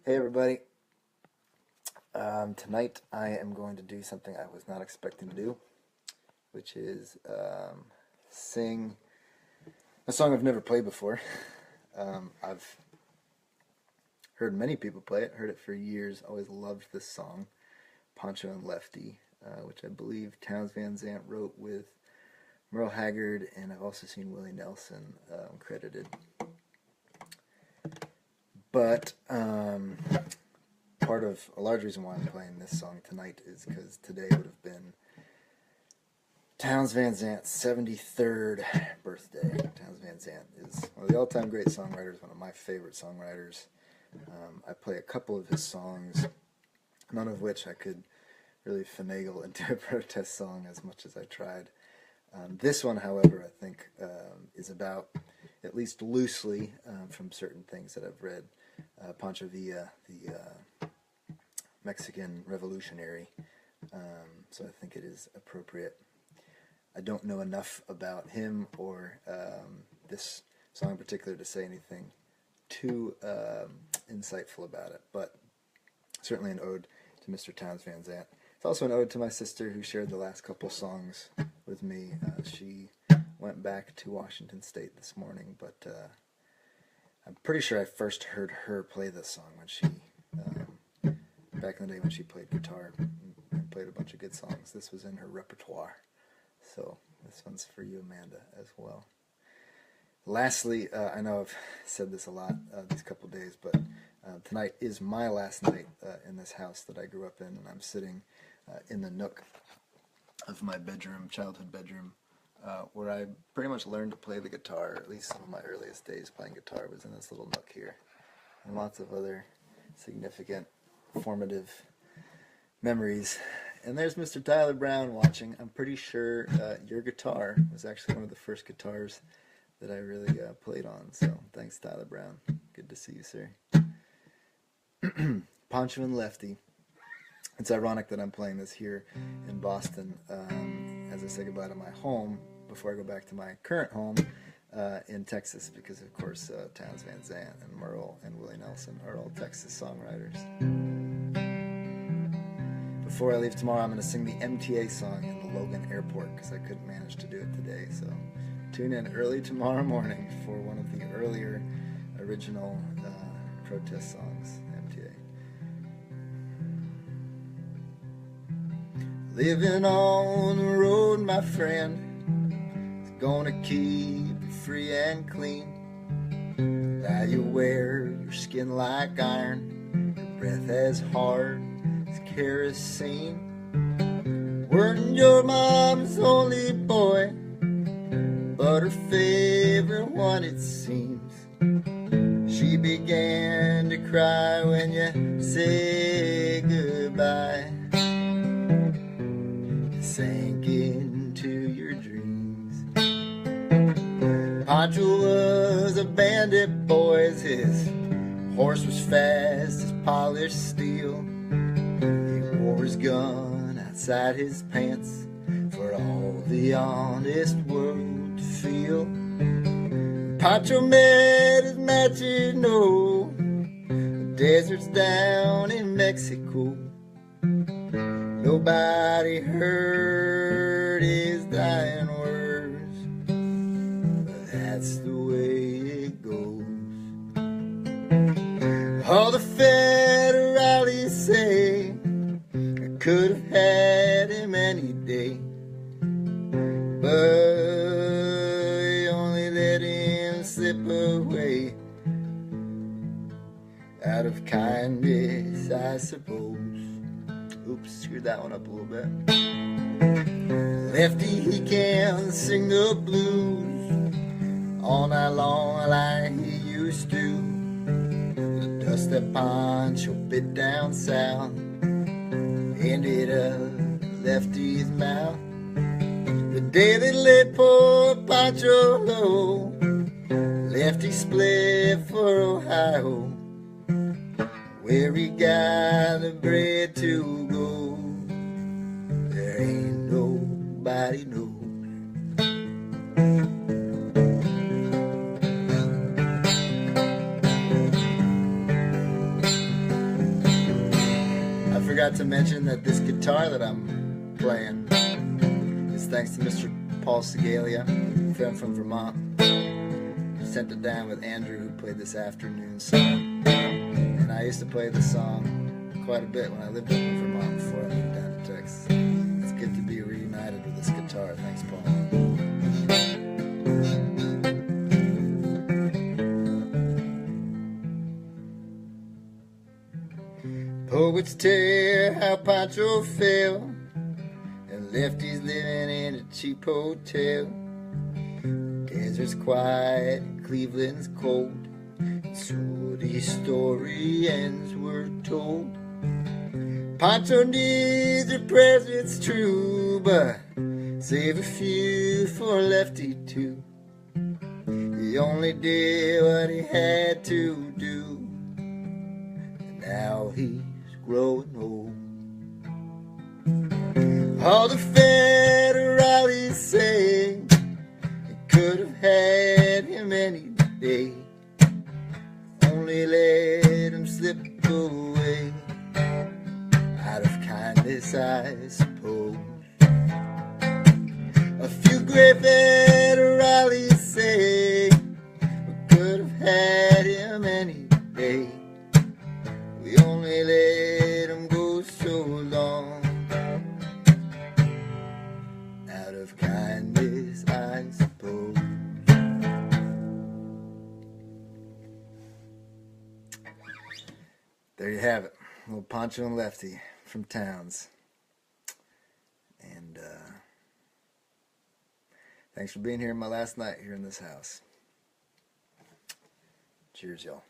Hey everybody. Tonight I am going to do something I was not expecting to do, which is sing a song I've never played before. I've heard many people play it, heard it for years, always loved this song, Pancho and Lefty, which I believe Townes Van Zandt wrote with Merle Haggard, and I've also seen Willie Nelson credited. But part of a large reason why I'm playing this song tonight is because today would have been Townes Van Zandt's 73rd birthday. Townes Van Zandt is one of the all-time great songwriters, one of my favorite songwriters. I play a couple of his songs, none of which I could really finagle into a protest song as much as I tried. This one, however, I think is about, at least loosely, from certain things that I've read, Pancho Villa, the Mexican revolutionary, so I think it is appropriate. I don't know enough about him or this song in particular to say anything too insightful about it, but certainly an ode to Mr. Townes Van Zandt. It's also an ode to my sister, who shared the last couple songs with me. She went back to Washington State this morning, but I'm pretty sure I first heard her play this song when she, back in the day when she played guitar and played a bunch of good songs. This was in her repertoire. So this one's for you, Amanda, as well. Lastly, I know I've said this a lot these couple days, but tonight is my last night in this house that I grew up in, and I'm sitting in the nook of my bedroom, childhood bedroom, where I pretty much learned to play the guitar. At least some of my earliest days playing guitar was in this little nook here, and lots of other significant, formative memories. And there's Mr. Tyler Brown watching. I'm pretty sure your guitar was actually one of the first guitars that I really played on, so thanks, Tyler Brown. Good to see you, sir. Pancho and Lefty. It's ironic that I'm playing this here in Boston as I say goodbye to my home before I go back to my current home in Texas, because of course Townes Van Zandt and Merle and Willie Nelson are all Texas songwriters. Before I leave tomorrow, I'm going to sing the MTA song in the Logan Airport because I couldn't manage to do it today, so tune in early tomorrow morning for one of the earlier original protest songs, MTA. Living on the road, my friend, is gonna keep you free and clean. Now you wear your skin like iron, your breath as hard as kerosene. Weren't your mom's only boy, but her favorite one, it seems. She began to cry when you said goodbye. Sank into your dreams. Pancho was a bandit, boys. His horse was fast as polished steel. He wore his gun outside his pants for all the honest world to feel. Pancho met his match, you know, the deserts down in Mexico. Nobody heard his dying words, but that's the way it goes. All the federales say I could have had him any day, but you only let him slip away out of kindness, I suppose. Oops, screwed that one up a little bit. Lefty, he can sing the blues all night long like he used to. The dust that Pancho bit down south ended up in Lefty's mouth. The day they let poor Pancho low, Lefty split for Ohio, where he got the bread to go. There ain't nobody knows. forgot to mention that this guitar that I'm playing is thanks to Mr. Paul Segalia, a friend from Vermont. Sent it down with Andrew, who played this afternoon song. And I used to play this song quite a bit when I lived up in Vermont before I moved down to Texas. It's good to be reunited with this guitar. Thanks, Paul. Poets tell how Pancho fell, and Lefty's living in a cheap hotel. Desert's quiet and Cleveland's cold, and so these story ends were told. Pancho needs her presence true, but save a few for Lefty too. He only did what he had to do, and now he's growing old. All the federales say they could have had him any day, only let him slip away out of kindness, I suppose. A few great federales say we could have had him any day, we only let him go so long out of kindness, I suppose. There you have it, little Pancho and Lefty from Towns. And thanks for being here my last night here in this house. Cheers, y'all.